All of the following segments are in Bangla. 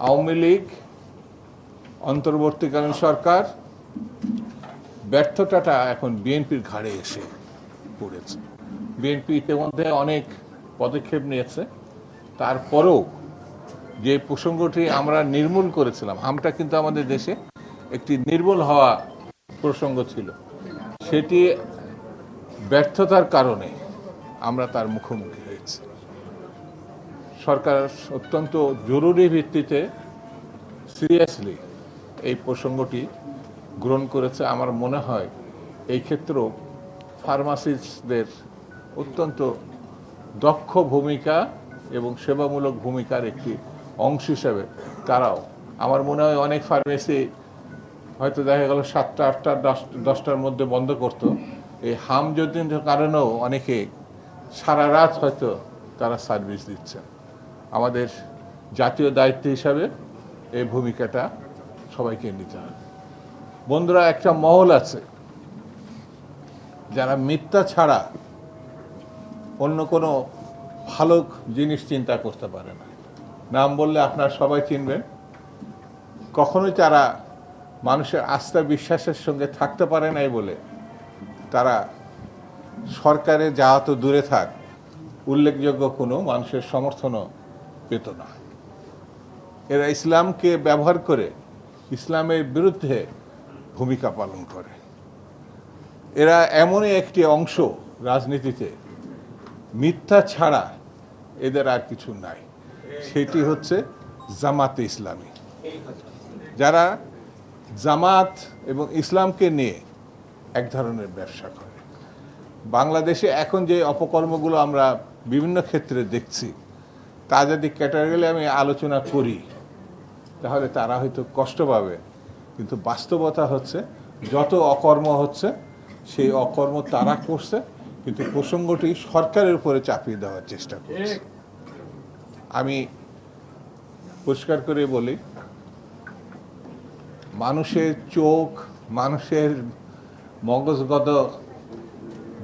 আওয়ামী লীগ, অন্তর্বর্তীকালীন সরকার ব্যর্থতাটা এখন বিএনপির ঘাড়ে এসে পড়েছে। বিএনপি ইতিমধ্যে অনেক পদক্ষেপ নিয়েছে, তারপরেও যে প্রসঙ্গটি আমরা নির্মূল করেছিলাম, হামটা কিন্তু আমাদের দেশে একটি নির্মূল হওয়া প্রসঙ্গ ছিল, সেটি ব্যর্থতার কারণে আমরা তার মুখোমুখি হয়েছি। সরকার অত্যন্ত জরুরি ভিত্তিতে সিরিয়াসলি এই প্রসঙ্গটি গ্রহণ করেছে। আমার মনে হয় এই ক্ষেত্রেও ফার্মাসিস্টদের অত্যন্ত দক্ষ ভূমিকা এবং সেবামূলক ভূমিকার একটি অংশ হিসাবে তারাও, আমার মনে হয় অনেক ফার্মেসি হয়তো দেখা গেল 7টা 8টা 10টার মধ্যে বন্ধ করত, এই হামজদিনের কারণেও অনেকে সারা রাত হয়তো তারা সার্ভিস দিচ্ছেন। আমাদের জাতীয় দায়িত্ব হিসাবে এই ভূমিকাটা সবাইকে নিতে হবে। বন্ধুরা, একটা মহল আছে যারা মিথ্যা ছাড়া অন্য কোনো ভালো জিনিস চিন্তা করতে পারে না। নাম বললে আপনারা সবাই চিনবেন। কখনোই তারা মানুষের আস্থা বিশ্বাসের সঙ্গে থাকতে পারে নাই বলে তারা সরকারে যাওয়া তো দূরে থাক, উল্লেখযোগ্য কোনো মানুষের সমর্থনও পেত না। এরা ইসলামকে ব্যবহার করে ইসলামের বিরুদ্ধে ভূমিকা পালন করে। এরা এমনই একটি অংশ রাজনীতিতে, মিথ্যা ছাড়া এদের আর কিছু নাই, সেটি হচ্ছে জামাতে ইসলামী। যারা জামাত এবং ইসলামকে নিয়ে এক ধরনের ব্যবসা করে। বাংলাদেশে এখন যে অপকর্মগুলো আমরা বিভিন্ন ক্ষেত্রে দেখছি, তা যদি ক্যাটাগরি আমি আলোচনা করি তাহলে তারা হয়তো কষ্ট পাবে, কিন্তু বাস্তবতা হচ্ছে যত অকর্ম হচ্ছে সেই অকর্ম তারা করছে, কিন্তু প্রসঙ্গটি সরকারের উপরে চাপিয়ে দেওয়ার চেষ্টা করছে। আমি পরিষ্কার করে বলি, মানুষের চোখ, মানুষের মগজগত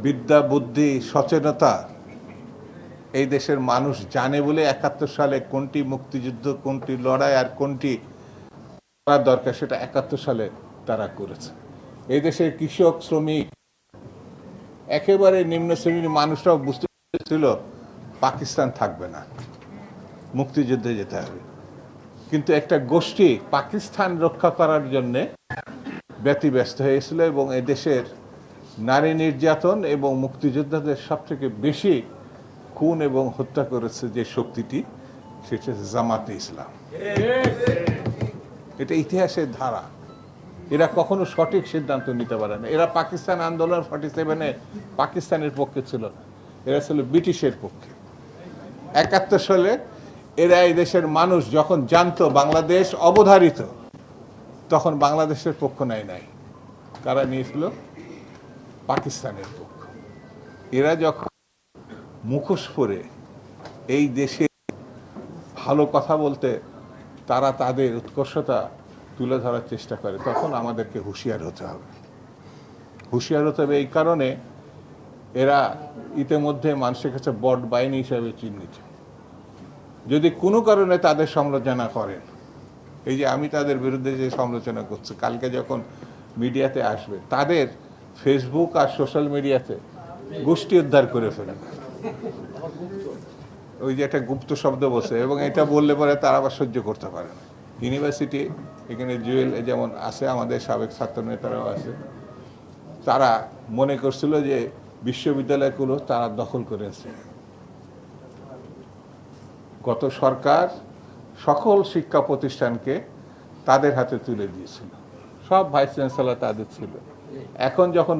বিদ্যা, বুদ্ধি, সচেতনতা এই দেশের মানুষ জানে বলে 71 সালে কোনটি মুক্তিযুদ্ধ, কোনটি লড়াই আর কোনটি করার দরকার সেটা 71 সালে তারা করেছে। এই দেশের কৃষক, শ্রমিক, একেবারে নিম্ন শ্রেণীর মানুষরাও বুঝতে পেরেছিল পাকিস্তান থাকবে না, মুক্তিযুদ্ধে যেতে হবে। কিন্তু একটা গোষ্ঠী পাকিস্তান রক্ষা করার জন্য ব্যতিব্যস্ত হয়েছিল এবং এদেশের নারী নির্যাতন এবং মুক্তিযোদ্ধাদের সবথেকে বেশি খুন এবং হত্যা করেছে যে শক্তিটি, সেটা হচ্ছে জামাতে ইসলাম। এটা ইতিহাসের ধারা। এরা কখনো সঠিক সিদ্ধান্ত নিতে পারে না। এরা পাকিস্তান আন্দোলন 47-এ পাকিস্তানের পক্ষে ছিল না, এরা ছিল ব্রিটিশের পক্ষে। 71 সালে এরা এই দেশের মানুষ যখন জানতো বাংলাদেশ অবধারিত, তখন বাংলাদেশের পক্ষ নেয় নাই, কারা নিয়েছিল? পাকিস্তানের পক্ষ। এরা যখন মুখোশ পরে এই দেশে ভালো কথা বলতে তারা তাদের উৎকর্ষতা তুলে ধরার চেষ্টা করে, তখন আমাদেরকে হুঁশিয়ার হতে হবে। হুঁশিয়ার হতে হবে এই কারণে, এরা ইতিমধ্যে মানুষের কাছে বট বাহিনী হিসাবে চিহ্নিত। যদি কোনো কারণে তাদের সমালোচনা করেন, এই যে আমি তাদের বিরুদ্ধে যে সমালোচনা করছি, কালকে যখন মিডিয়াতে আসবে তাদের ফেসবুক আর সোশ্যাল মিডিয়াতে গোষ্ঠী উদ্ধার করে ফেলেন। ওই যে একটা গুপ্ত শব্দ বসে, এবং এটা বললে পরে তারা আবার সহ্য করতে পারে না। ইউনিভার্সিটি এখানে জুয়েল যেমন আছে, আমাদের সাবেক ছাত্র নেতারাও আছে, তারা মনে করছিল যে বিশ্ববিদ্যালয়গুলো তারা দখল করেছে। গত সরকার সকল শিক্ষা প্রতিষ্ঠানকে তাদের হাতে তুলে দিয়েছিল, সব ভাইস চ্যান্সেলর তাদের ছিল। এখন যখন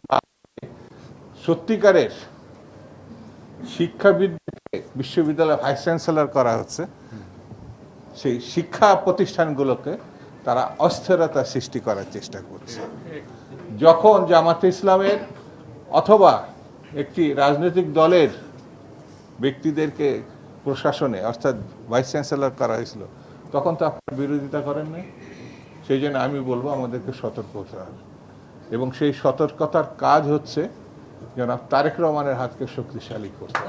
সত্যিকারের শিক্ষাবিদকে বিশ্ববিদ্যালয় ভাইস চ্যান্সেলর করা হচ্ছে, সেই শিক্ষা প্রতিষ্ঠানগুলোকে তারা অস্থিরতা সৃষ্টি করার চেষ্টা করছে। যখন জামাতে ইসলামের অথবা একটি রাজনৈতিক দলের ব্যক্তিদেরকে প্রশাসনে অর্থাৎ ভাইস চ্যান্সেলর করা হয়েছিল, তখন তো আপনারা বিরোধিতা করেন না। সেই জন্য আমি বলবো আমাদেরকে সতর্ক হতে হবে, এবং সেই সতর্কতার কাজ হচ্ছে জনাব তারেক রহমানের হাতকে শক্তিশালী করতে।